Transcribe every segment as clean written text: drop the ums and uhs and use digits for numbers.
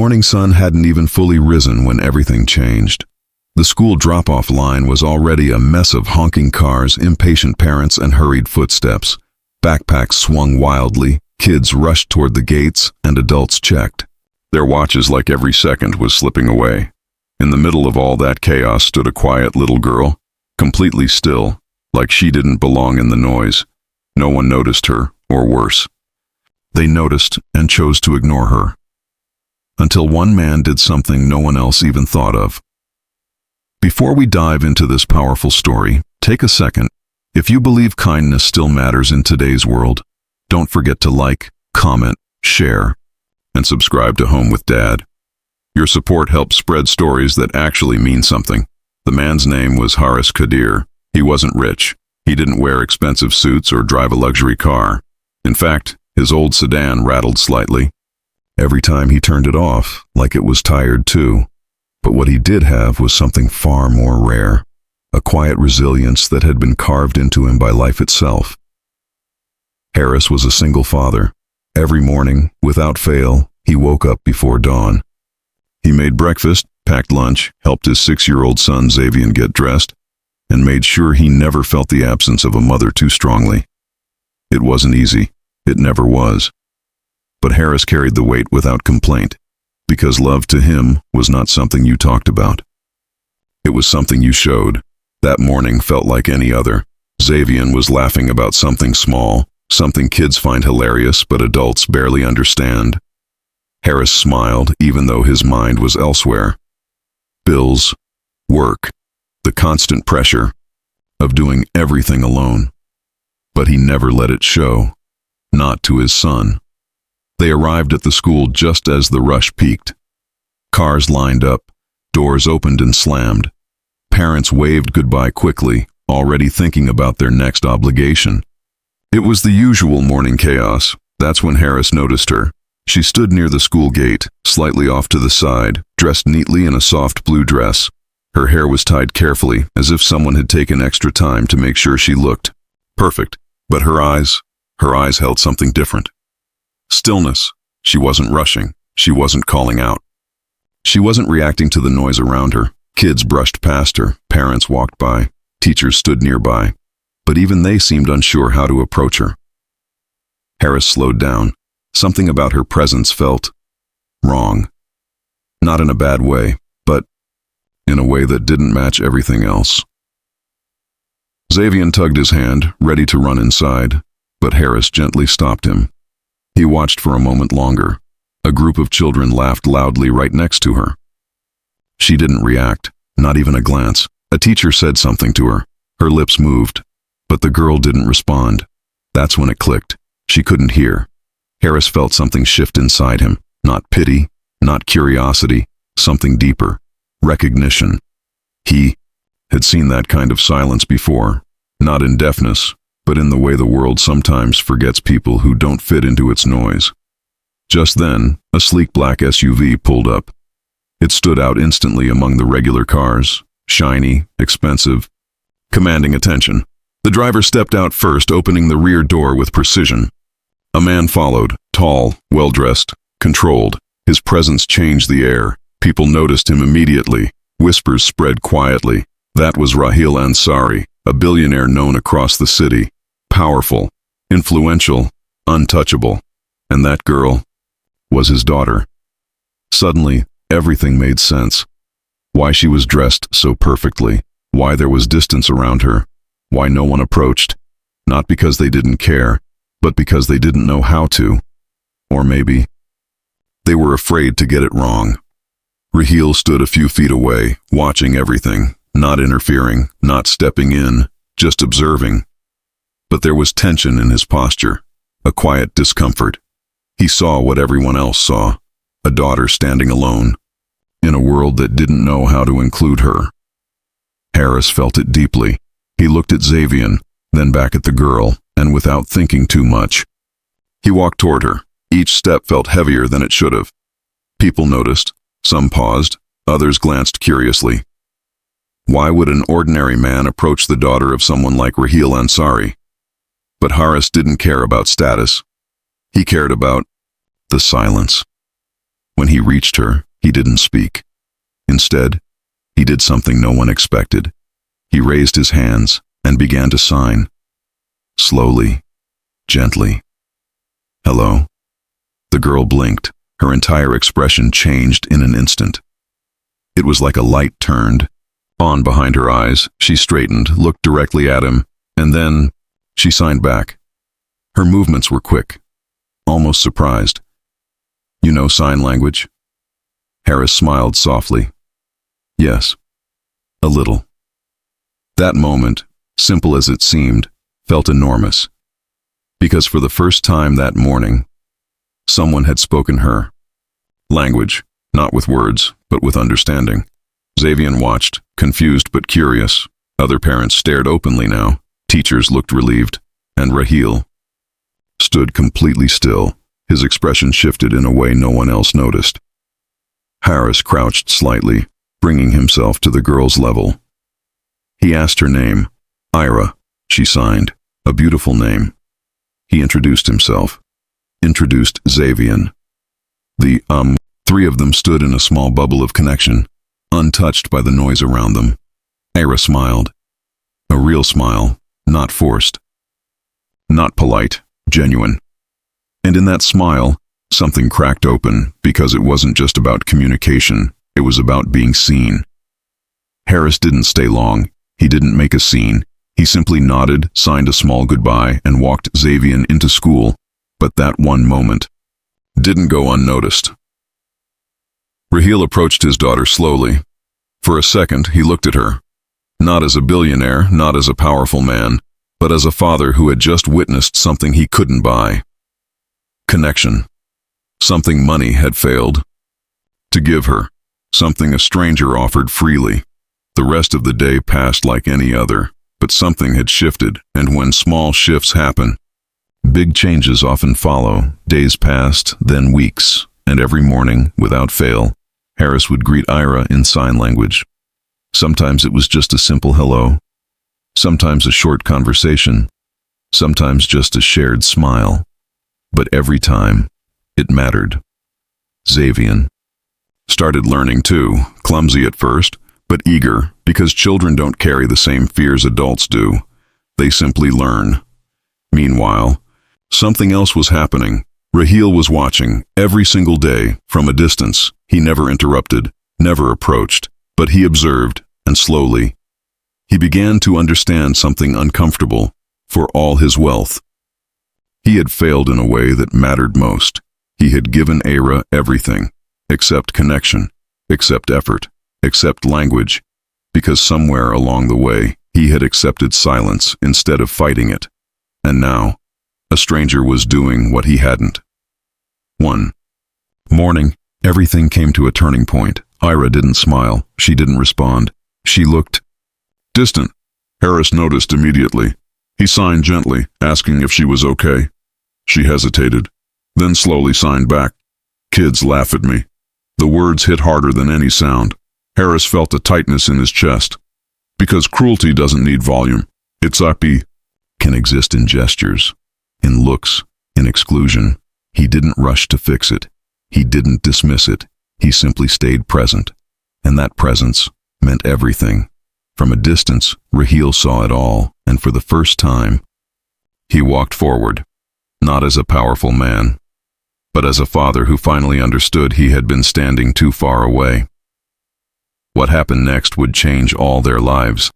morning sun hadn't even fully risen when everything changed. The school drop-off line was already a mess of honking cars, impatient parents, and hurried footsteps. Backpacks swung wildly, kids rushed toward the gates, and adults checked. Their watches like every second was slipping away. In the middle of all that chaos stood a quiet little girl, completely still, like she didn't belong in the noise. No one noticed her, or worse. They noticed and chose to ignore her. Until one man did something no one else even thought of. Before we dive into this powerful story, take a second. If you believe kindness still matters in today's world, don't forget to like, comment, share, and subscribe to Home with Dad. Your support helps spread stories that actually mean something. The man's name was Haris Kadir. He wasn't rich. He didn't wear expensive suits or drive a luxury car. In fact, his old sedan rattled slightly. Every time he turned it off, like it was tired too. But what he did have was something far more rare, a quiet resilience that had been carved into him by life itself. Haris was a single father. Every morning, without fail, he woke up before dawn. He made breakfast, packed lunch, helped his 6-year-old son Xavier get dressed, and made sure he never felt the absence of a mother too strongly. It wasn't easy. It never was. But Haris carried the weight without complaint, because love to him was not something you talked about. It was something you showed. That morning felt like any other. Xavier was laughing about something small, something kids find hilarious but adults barely understand. Haris smiled even though his mind was elsewhere. Bills, work, the constant pressure of doing everything alone. But he never let it show, not to his son. They arrived at the school just as the rush peaked. Cars lined up, doors opened and slammed. Parents waved goodbye quickly, already thinking about their next obligation. It was the usual morning chaos. That's when Haris noticed her. She stood near the school gate, slightly off to the side, dressed neatly in a soft blue dress. Her hair was tied carefully, as if someone had taken extra time to make sure she looked perfect. But her eyes held something different. Stillness. She wasn't rushing. She wasn't calling out. She wasn't reacting to the noise around her. Kids brushed past her, parents walked by, teachers stood nearby, but even they seemed unsure how to approach her. Haris slowed down. Something about her presence felt wrong. Not in a bad way, but in a way that didn't match everything else. Xavier tugged his hand, ready to run inside, but Haris gently stopped him. He watched for a moment longer. A group of children laughed loudly right next to her. She didn't react, not even a glance. A teacher said something to her. Her lips moved, but the girl didn't respond. That's when it clicked. She couldn't hear. Haris felt something shift inside him. Not pity, not curiosity, something deeper. Recognition. He had seen that kind of silence before, not in deafness, but in the way the world sometimes forgets people who don't fit into its noise. Just then, a sleek black SUV pulled up. It stood out instantly among the regular cars, shiny, expensive, commanding attention. The driver stepped out first, opening the rear door with precision. A man followed, tall, well-dressed, controlled. His presence changed the air. People noticed him immediately. Whispers spread quietly. That was Raheel Ansari, a billionaire known across the city. Powerful, influential, untouchable. And that girl was his daughter. Suddenly, everything made sense. Why she was dressed so perfectly, why there was distance around her, why no one approached. Not because they didn't care, but because they didn't know how to. Or maybe they were afraid to get it wrong. Raheel stood a few feet away, watching everything, not interfering, not stepping in, just observing. But there was tension in his posture, a quiet discomfort. He saw what everyone else saw, a daughter standing alone, in a world that didn't know how to include her. Haris felt it deeply. He looked at Xavier, then back at the girl, and without thinking too much, he walked toward her. Each step felt heavier than it should have. People noticed. Some paused, others glanced curiously. Why would an ordinary man approach the daughter of someone like Raheel Ansari? But Haris didn't care about status. He cared about the silence. When he reached her, he didn't speak. Instead, he did something no one expected. He raised his hands and began to sign. Slowly, gently. Hello? The girl blinked. Her entire expression changed in an instant. It was like a light turned on behind her eyes. She straightened, looked directly at him, and then she signed back. Her movements were quick, almost surprised. You know sign language? Harris smiled softly. Yes, a little. That moment, simple as it seemed, felt enormous. Because for the first time that morning, someone had spoken her language, not with words, but with understanding. Xavier watched, confused but curious. Other parents stared openly now. Teachers looked relieved, and Raheel stood completely still. His expression shifted in a way no one else noticed. Harris crouched slightly, bringing himself to the girl's level. He asked her name. Ira, she signed. A beautiful name. He introduced himself. Introduced Xavier. The three of them stood in a small bubble of connection, untouched by the noise around them. Ira smiled. A real smile, not forced. Not polite, genuine. And in that smile, something cracked open, because it wasn't just about communication, it was about being seen. Harris didn't stay long. He didn't make a scene. He simply nodded, signed a small goodbye, and walked Xavier into school. But that one moment didn't go unnoticed. Raheel approached his daughter slowly. For a second, he looked at her. Not as a billionaire, not as a powerful man, but as a father who had just witnessed something he couldn't buy. Connection. Something money had failed to give her. Something a stranger offered freely. The rest of the day passed like any other, but something had shifted, and when small shifts happen, big changes often follow. Days passed, then weeks, and every morning, without fail, Harris would greet Ira in sign language. Sometimes it was just a simple hello. Sometimes a short conversation. Sometimes just a shared smile. But every time, it mattered. Xavier started learning too, clumsy at first, but eager, because children don't carry the same fears adults do. They simply learn. Meanwhile, something else was happening. Raheel was watching, every single day, from a distance. He never interrupted, never approached, but he observed, and slowly, he began to understand something uncomfortable. For all his wealth, he had failed in a way that mattered most. He had given Ira everything, except connection, except effort, except language, because somewhere along the way, he had accepted silence instead of fighting it. And now, a stranger was doing what he hadn't. One morning, everything came to a turning point. Ira didn't smile. She didn't respond. She looked distant. Harris noticed immediately. He signed gently, asking if she was okay. She hesitated, then slowly signed back. Kids laugh at me. The words hit harder than any sound. Harris felt a tightness in his chest. Because cruelty doesn't need volume. Its IP can exist in gestures, in looks, in exclusion. He didn't rush to fix it. He didn't dismiss it. He simply stayed present. And that presence meant everything. From a distance, Raheel saw it all, and for the first time, he walked forward, not as a powerful man, but as a father who finally understood he had been standing too far away. What happened next would change all their lives.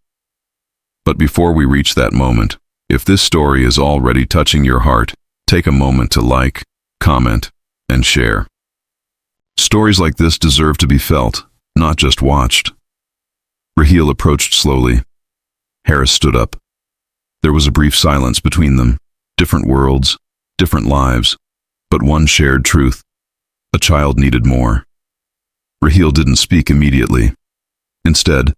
But before we reach that moment, if this story is already touching your heart, take a moment to like, comment, and share. Stories like this deserve to be felt, not just watched. Raheel approached slowly. Harris stood up. There was a brief silence between them. Different worlds, different lives, but one shared truth. A child needed more. Raheel didn't speak immediately. Instead,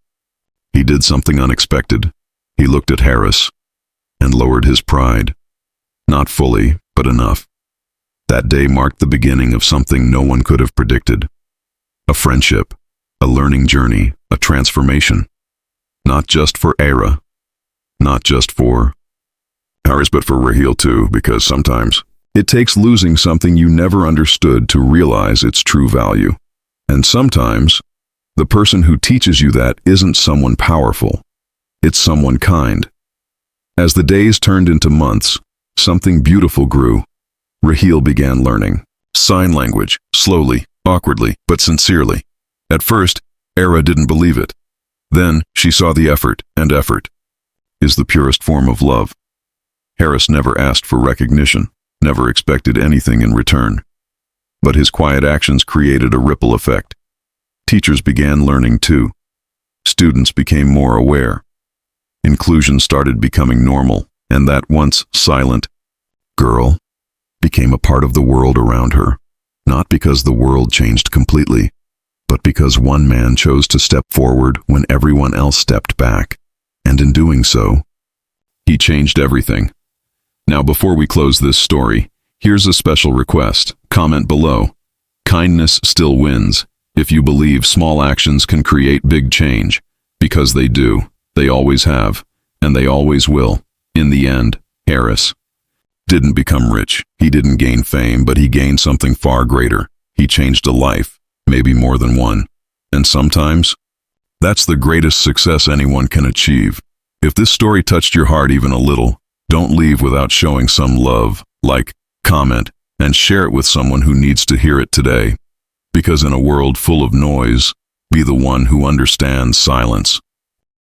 he did something unexpected. He looked at Harris and lowered his pride. Not fully, but enough. That day marked the beginning of something no one could have predicted. A friendship, a learning journey, a transformation. Not just for Ira, not just for Harris, but for Raheel too, because sometimes It takes losing something you never understood to realize its true value. And sometimes, the person who teaches you that isn't someone powerful. It's someone kind. As the days turned into months, something beautiful grew. Raheel began learning sign language, slowly, awkwardly, but sincerely. At first, Era didn't believe it. Then, she saw the effort, and effort is the purest form of love. Harris never asked for recognition, never expected anything in return. But his quiet actions created a ripple effect. Teachers began learning too. Students became more aware. Inclusion started becoming normal, and that once silent girl became a part of the world around her, not because the world changed completely, but because one man chose to step forward when everyone else stepped back. And in doing so, he changed everything. Now, before we close this story, here's a special request. Comment below. Kindness still wins. If you believe small actions can create big change, because they do, they always have, and they always will. In the end, Harris didn't become rich. He didn't gain fame, but he gained something far greater. He changed a life, maybe more than one. And sometimes, that's the greatest success anyone can achieve. If this story touched your heart even a little, don't leave without showing some love. Like, comment, and share it with someone who needs to hear it today. Because in a world full of noise, be the one who understands silence.